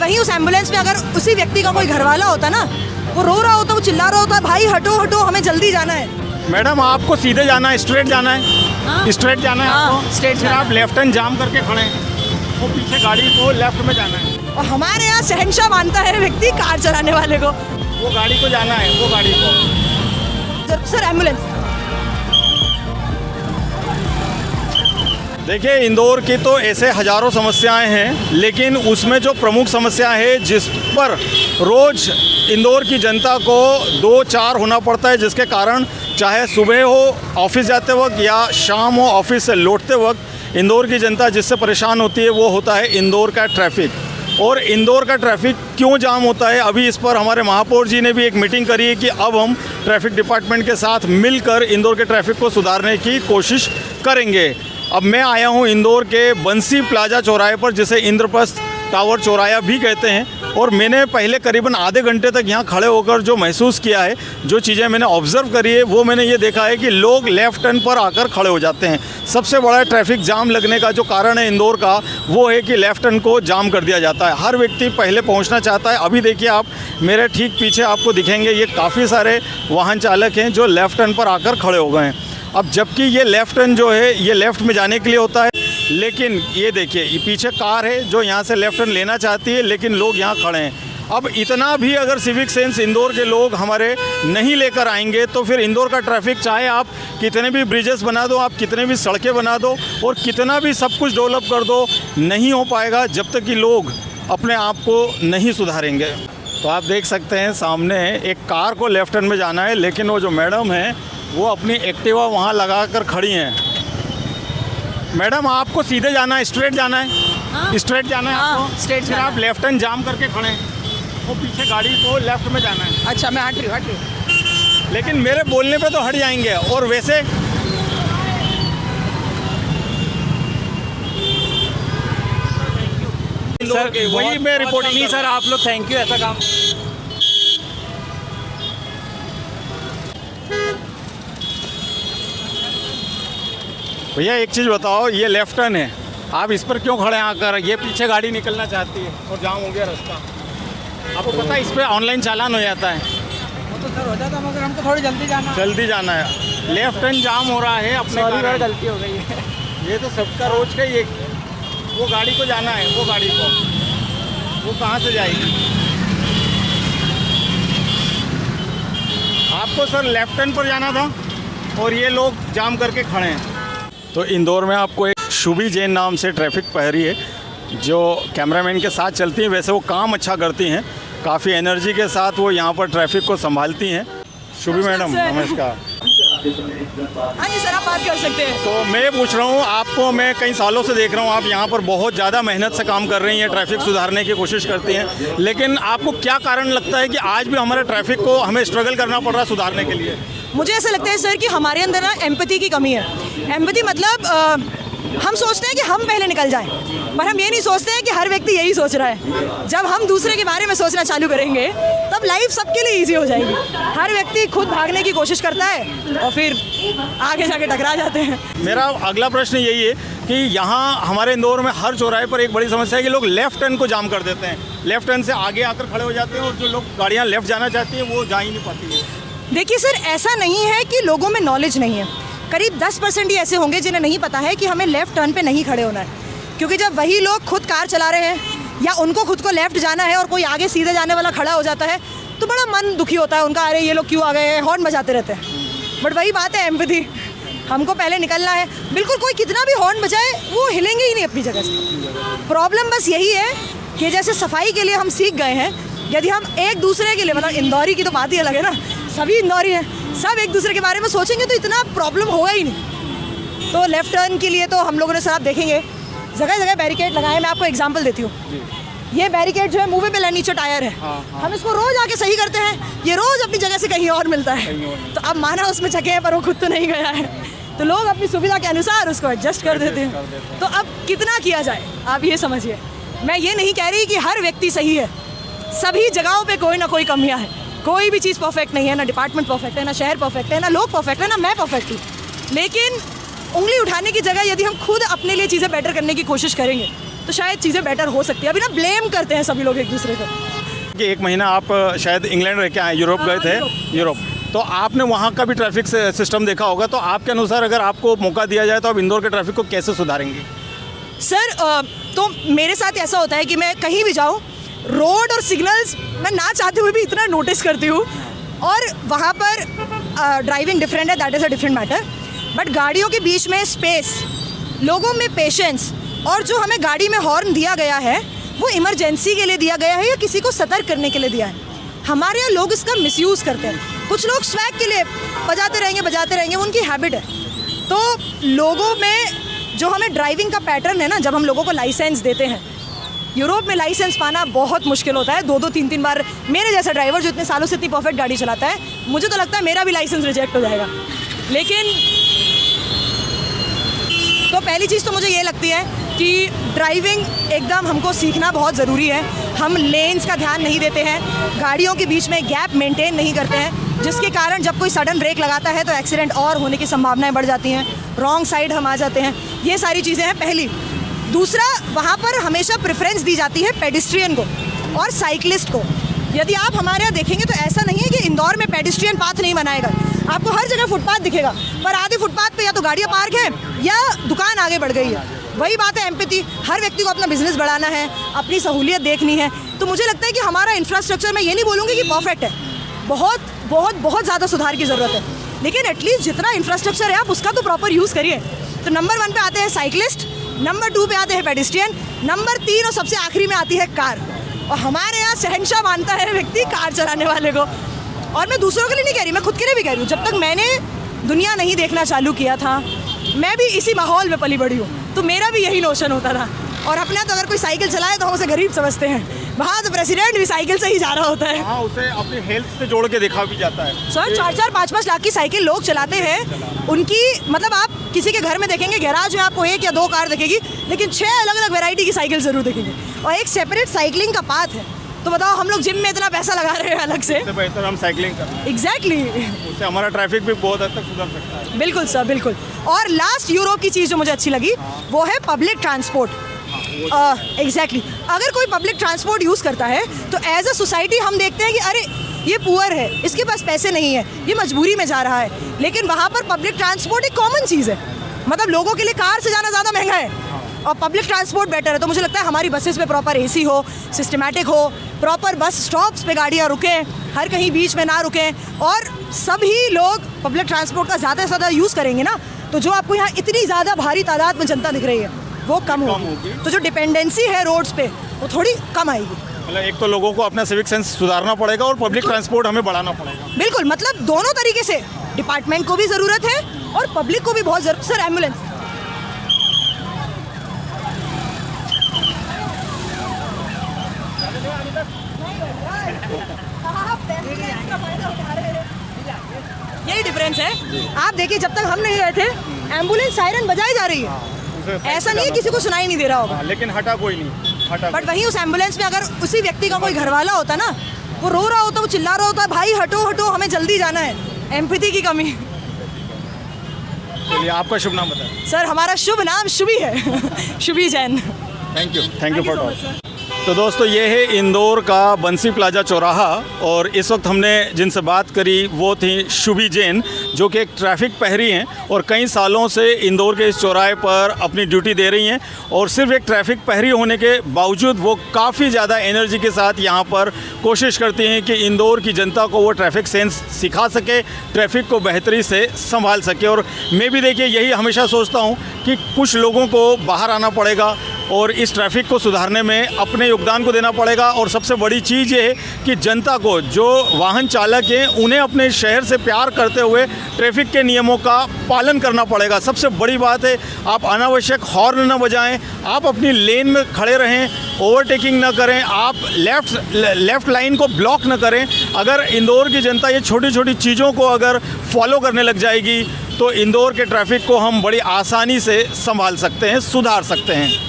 वहीं उस एम्बुलेंस में अगर उसी व्यक्ति का कोई घरवाला होता ना, वो रो रहा होता, वो चिल्ला रहा होता, भाई हटो हटो हमें जल्दी जाना है। मैडम आपको सीधे जाना है, स्ट्रेट जाना है, स्ट्रेट जाना है आपको, स्ट्रेट फिर आप लेफ्ट हैंड जाम करके खड़े हैं, वो पीछे गाड़ी को लेफ्ट में जाना है। और हमारे यहाँ शहंशाह मानता है व्यक्ति कार चलाने वाले को। वो गाड़ी को जाना है, वो गाड़ी को। सर एम्बुलेंस देखिए, इंदौर की तो ऐसे हज़ारों समस्याएं हैं, लेकिन उसमें जो प्रमुख समस्या है जिस पर रोज़ इंदौर की जनता को 2-4 होना पड़ता है, जिसके कारण चाहे सुबह हो ऑफिस जाते वक्त या शाम हो ऑफिस से लौटते वक्त इंदौर की जनता जिससे परेशान होती है, वो होता है इंदौर का ट्रैफिक। और इंदौर का ट्रैफिक क्यों जाम होता है, अभी इस पर हमारे महापौर जी ने भी एक मीटिंग करी है कि अब हम ट्रैफिक डिपार्टमेंट के साथ मिलकर इंदौर के ट्रैफिक को सुधारने की कोशिश करेंगे। अब मैं आया हूँ इंदौर के बंसी प्लाजा चौराहे पर, जिसे इंद्रप्रस्थ टावर चौराहा भी कहते हैं, और मैंने पहले करीबन आधे घंटे तक यहाँ खड़े होकर जो महसूस किया है, जो चीज़ें मैंने ऑब्ज़र्व करी है, वो मैंने ये देखा है कि लोग लेफ़्ट टर्न पर आकर खड़े हो जाते हैं। सबसे बड़ा ट्रैफिक जाम लगने का जो कारण है इंदौर का, वो है कि लेफ़्ट टर्न को जाम कर दिया जाता है। हर व्यक्ति पहले पहुँचना चाहता है। अभी देखिए आप, मेरे ठीक पीछे आपको दिखेंगे ये काफ़ी सारे वाहन चालक हैं जो लेफ़्ट टर्न पर आकर खड़े हो गए हैं। अब जबकि ये लेफ़्ट टर्न जो है ये लेफ़्ट में जाने के लिए होता है, लेकिन ये देखिए ये पीछे कार है जो यहाँ से लेफ़्ट टर्न लेना चाहती है, लेकिन लोग यहाँ खड़े हैं। अब इतना भी अगर सिविक सेंस इंदौर के लोग हमारे नहीं लेकर आएंगे तो फिर इंदौर का ट्रैफिक, चाहे आप कितने भी ब्रिजेस बना दो, आप कितने भी सड़कें बना दो और कितना भी सब कुछ डेवलप कर दो, नहीं हो पाएगा जब तक कि लोग अपने आप को नहीं सुधारेंगे। तो आप देख सकते हैं सामने एक कार को लेफ़्ट टर्न में जाना है, लेकिन वो जो मैडम है वो अपनी एक्टिवा वहाँ लगा कर खड़ी हैं। मैडम आपको सीधे जाना है, स्ट्रेट जाना है, स्ट्रेट जाना है आपको, स्ट्रेट फिर आप लेफ़्ट हैंड जाम करके खड़े हैं, वो पीछे गाड़ी को लेफ़्ट में जाना है। अच्छा मैं हट रही हूँ। लेकिन मेरे बोलने पे तो हट जाएंगे। और वैसे सर वही मैं रिपोर्टिंग नहीं सर, आप लोग थैंक यू, ऐसा काम। भैया एक चीज़ बताओ, ये लेफ़्ट टर्न है, आप इस पर क्यों खड़े हैं आकर? ये पीछे गाड़ी निकलना चाहती है और जाम हो गया रास्ता। आपको पता है इस पर ऑनलाइन चालान हो जाता है। वो तो सर हो जाता, मगर हमको थोड़ी जल्दी जाना है। लेफ़्ट टर्न जाम हो रहा है अपने कारण। गलती हो गई है। ये तो सबका रोज का ही एक, वो गाड़ी को जाना है, वो गाड़ी को, वो कहाँ से जाएगी? आपको सर लेफ़्ट टर्न पर जाना था और ये लोग जाम करके खड़े हैं। तो इंदौर में आपको एक शुभी जैन नाम से ट्रैफिक प्रहरी है जो कैमरामैन के साथ चलती हैं। वैसे वो काम अच्छा करती हैं, काफ़ी एनर्जी के साथ वो यहाँ पर ट्रैफिक को संभालती हैं। शुभी मैडम नमस्कार। हाँ जी सर, आप बात कर सकते हैं। तो मैं पूछ रहा हूँ आपको, मैं कई सालों से देख रहा हूँ आप यहाँ पर बहुत ज़्यादा मेहनत से काम कर रही हैं, ट्रैफिक सुधारने की कोशिश करती हैं, लेकिन आपको क्या कारण लगता है कि आज भी हमारे ट्रैफिक को हमें स्ट्रगल करना पड़ रहा है सुधारने के लिए? मुझे ऐसा लगता है सर कि हमारे अंदर ना एम्पैथी की कमी है। एम्पैथी मतलब हम सोचते हैं कि हम पहले निकल जाएं, पर हम ये नहीं सोचते हैं कि हर व्यक्ति यही सोच रहा है। जब हम दूसरे के बारे में सोचना चालू करेंगे तब लाइफ सबके लिए इजी हो जाएगी। हर व्यक्ति खुद भागने की कोशिश करता है और फिर आगे जाके टकरा जाते हैं। मेरा अगला प्रश्न यही है कि यहाँ हमारे इंदौर में हर चौराहे पर एक बड़ी समस्या है कि लोग लेफ़्ट टर्न को जाम कर देते हैं, लेफ़्ट टर्न से आगे आकर खड़े हो जाते हैं और जो लोग गाड़ियाँ लेफ़्ट जाना चाहती हैं वो जा ही नहीं पाती है। देखिए सर, ऐसा नहीं है कि लोगों में नॉलेज नहीं है। करीब 10% ही ऐसे होंगे जिन्हें नहीं पता है कि हमें लेफ़्ट टर्न पे नहीं खड़े होना है, क्योंकि जब वही लोग खुद कार चला रहे हैं या उनको खुद को लेफ़्ट जाना है और कोई आगे सीधे जाने वाला खड़ा हो जाता है तो बड़ा मन दुखी होता है उनका, अरे ये लोग क्यों आ गए हैं, हॉर्न बजाते रहते हैं। बट वही बात है एम्पैथी, हमको पहले निकलना है। बिल्कुल कोई कितना भी हॉर्न बजाए वो हिलेंगे ही नहीं अपनी जगह से। प्रॉब्लम बस यही है कि जैसे सफाई के लिए हम सीख गए हैं, यदि हम एक दूसरे के लिए, मतलब इंदौरी की तो बात ही अलग है ना, सभी इंदौरी हैं, सब एक दूसरे के बारे में सोचेंगे तो इतना प्रॉब्लम होगा ही नहीं। तो लेफ़्ट टर्न के लिए तो हम लोगों ने सर, आप देखेंगे जगह जगह बैरिकेड लगाए। मैं आपको एग्जांपल देती हूँ, ये बैरिकेड जो है मूवेबल है, नीचे टायर है। हम इसको रोज़ आके सही करते हैं, ये रोज़ अपनी जगह से कहीं और मिलता है। तो अब माना उसमें चके हैं पर वो खुद तो नहीं गया है, तो लोग अपनी सुविधा के अनुसार उसको एडजस्ट कर देते हैं। तो अब कितना किया जाए आप ये समझिए। मैं ये नहीं कह रही कि हर व्यक्ति सही है, सभी जगहों पे कोई ना कोई कमियां हैं। कोई भी चीज़ परफेक्ट नहीं है, ना डिपार्टमेंट परफेक्ट है, ना शहर परफेक्ट है, ना लोग परफेक्ट है, ना मैं परफेक्ट हूँ। लेकिन उंगली उठाने की जगह यदि हम खुद अपने लिए चीज़ें बेटर करने की कोशिश करेंगे तो शायद चीज़ें बेटर हो सकती है। अभी ना ब्लेम करते हैं सभी लोग एक दूसरे को। कि एक महीना आप शायद इंग्लैंड रह के आए, यूरोप गए थे, यूरोप, तो आपने वहाँ का भी ट्रैफिक सिस्टम देखा होगा, तो आपके अनुसार अगर आपको मौका दिया जाए तो आप इंदौर के ट्रैफिक को कैसे सुधारेंगे? सर तो मेरे साथ ऐसा होता है कि मैं कहीं भी जाऊँ, रोड और सिग्नल्स मैं ना चाहते हुए भी इतना नोटिस करती हूँ, और वहाँ पर ड्राइविंग डिफरेंट है, that is a different matter, but गाड़ियों के बीच में स्पेस, लोगों में पेशेंस, और जो हमें गाड़ी में हॉर्न दिया गया है वो इमरजेंसी के लिए दिया गया है या किसी को सतर्क करने के लिए दिया है। हमारे यहाँ लोग इसका मिसयूज़ करते हैं। कुछ लोग स्वैग के लिए बजाते रहेंगे, उनकी हैबिट है। तो लोगों में जो हमें ड्राइविंग का पैटर्न है ना, जब हम लोगों को लाइसेंस देते हैं, यूरोप में लाइसेंस पाना बहुत मुश्किल होता है। 2-2 3-3 बार मेरे जैसा ड्राइवर जो इतने सालों से इतनी परफेक्ट गाड़ी चलाता है, मुझे तो लगता है मेरा भी लाइसेंस रिजेक्ट हो जाएगा। लेकिन तो पहली चीज़ तो मुझे ये लगती है कि ड्राइविंग एकदम हमको सीखना बहुत ज़रूरी है। हम लेन्स का ध्यान नहीं देते हैं, गाड़ियों के बीच में गैप मेंटेन नहीं करते हैं, जिसके कारण जब कोई सडन ब्रेक लगाता है तो एक्सीडेंट और होने की संभावनाएं बढ़ जाती हैं, रॉन्ग साइड हम आ जाते हैं। ये सारी चीज़ें हैं पहली। दूसरा, वहाँ पर हमेशा प्रेफरेंस दी जाती है पेडिस्ट्रियन को और साइकिलिस्ट को। यदि आप हमारे यहाँ देखेंगे तो ऐसा नहीं है कि इंदौर में पेडिस्ट्रियन पाथ नहीं बनाएगा, आपको हर जगह फुटपाथ दिखेगा, पर आधे फुटपाथ पे या तो गाड़ियाँ पार्क हैं या दुकान आगे बढ़ गई है। वही बात है एम्पैथी, हर व्यक्ति को अपना बिजनेस बढ़ाना है, अपनी सहूलियत देखनी है। तो मुझे लगता है कि हमारा इंफ्रास्ट्रक्चर, मैं ये नहीं बोलूँगी कि परफेक्ट है, बहुत बहुत बहुत ज़्यादा सुधार की ज़रूरत है, लेकिन एटलीस्ट जितना इंफ्रास्ट्रक्चर है आप उसका तो प्रॉपर यूज़ करिए। तो नंबर 1 पे आते हैं साइकिलिस्ट, नंबर 2 पे आते हैं पेडिस्ट्रियन, नंबर 3 और सबसे आखिरी में आती है कार। और हमारे यहाँ शहंशाह मानता है व्यक्ति कार चलाने वाले को। और मैं दूसरों के लिए नहीं कह रही, मैं खुद के लिए भी कह रही हूँ। जब तक मैंने दुनिया नहीं देखना चालू किया था, मैं भी इसी माहौल में पली बड़ी हूँ, तो मेरा भी यही नोशन होता था। और अपने तो अगर कोई साइकिल चलाए तो हम उसे गरीब समझते हैं, वहाँ तो प्रेसिडेंट भी साइकिल से ही जा रहा होता है। हाँ, उसे अपनी हेल्थ से जोड़ के देखा भी जाता है। सर 4-4, 5-5 लाख की साइकिल लोग चलाते हैं। उनकी मतलब आप किसी के घर में देखेंगे गैराज में आपको 1 या 2 कार दिखेगी, लेकिन 6 अलग अलग वैरायटी की साइकिल ज़रूर दिखेगी, और एक सेपरेट साइकिलिंग का पाथ है। तो बताओ, हम लोग जिम में इतना पैसा लगा रहे हैं अलग से, इससे बेहतर हम साइकिलिंग करते हैं। एग्जैक्टली, उससे हमारा ट्रैफिक भी बहुत हद तक सुधर सकता है। बिल्कुल सर, बिल्कुल। और लास्ट यूरोप की चीज़ जो मुझे अच्छी लगी वो है पब्लिक ट्रांसपोर्ट। एग्जैक्टली, अगर कोई पब्लिक ट्रांसपोर्ट यूज़ करता है तो एज अ सोसाइटी हम देखते हैं कि अरे ये पुअर है, इसके पास पैसे नहीं है, ये मजबूरी में जा रहा है, लेकिन वहाँ पर पब्लिक ट्रांसपोर्ट एक कॉमन चीज़ है। मतलब लोगों के लिए कार से जाना ज़्यादा महंगा है और पब्लिक ट्रांसपोर्ट बेटर है। तो मुझे लगता है हमारी बसेस में प्रॉपर एसी हो, सिस्टमैटिक हो, प्रॉपर बस स्टॉप्स पे गाड़ियाँ रुकें, हर कहीं बीच में ना रुकें, और सभी लोग पब्लिक ट्रांसपोर्ट का ज़्यादा से ज़्यादा यूज़ करेंगे ना, तो जो आपको यहाँ इतनी ज़्यादा भारी तादाद में जनता दिख रही है वो कम होगी। तो जो डिपेंडेंसी है रोड्स पे वो थोड़ी कम आएगी। मतलब एक तो लोगों को अपना सिविक सेंस सुधारना पड़ेगा और पब्लिक ट्रांसपोर्ट हमें बढ़ाना पड़ेगा। बिल्कुल, मतलब दोनों तरीके से, डिपार्टमेंट को भी ज़रूरत है और पब्लिक को भी बहुत ज़रूरत। सर एम्बुलेंस, यही डिफरेंस है। आप देखिए, जब तक हम नहीं गए थे एम्बुलेंस सायरन बजाई जा रही है, ऐसा नहीं है किसी को सुनाई नहीं दे रहा होगा, लेकिन हटा कोई नहीं, हटा। बट वहीं उस एम्बुलेंस में अगर उसी व्यक्ति का कोई घरवाला होता ना, वो रो रहा होता, वो चिल्ला रहा होता, भाई हटो हटो हमें जल्दी जाना है। एम्पैथी की कमी। चलिए, आपका शुभ नाम बताएं। सर हमारा शुभ नाम शुभी है, Shubhi Jain. Thank you for talk. तो दोस्तों, ये है इंदौर का बंसी प्लाजा चौराहा, और इस वक्त हमने जिनसे बात करी वो थी शुभी जैन, जो कि एक ट्रैफिक प्रहरी हैं और कई सालों से इंदौर के इस चौराहे पर अपनी ड्यूटी दे रही हैं। और सिर्फ एक ट्रैफिक प्रहरी होने के बावजूद वो काफ़ी ज़्यादा एनर्जी के साथ यहाँ पर कोशिश करती हैं कि इंदौर की जनता को वो ट्रैफिक सेंस सिखा सके, ट्रैफिक को बेहतरी से संभाल सके। और मैं भी देखिए यही हमेशा सोचता हूँ कि कुछ लोगों को बाहर आना पड़ेगा और इस ट्रैफिक को सुधारने में अपने योगदान को देना पड़ेगा। और सबसे बड़ी चीज़ ये है कि जनता को, जो वाहन चालक हैं, उन्हें अपने शहर से प्यार करते हुए ट्रैफिक के नियमों का पालन करना पड़ेगा। सबसे बड़ी बात है, आप अनावश्यक हॉर्न न बजाएं, आप अपनी लेन में खड़े रहें, ओवरटेकिंग न करें, आप लेफ़्ट लाइन को ब्लॉक न करें। अगर इंदौर की जनता ये छोटी छोटी चीज़ों को अगर फॉलो करने लग जाएगी तो इंदौर के ट्रैफिक को हम बड़ी आसानी से संभाल सकते हैं, सुधार सकते हैं।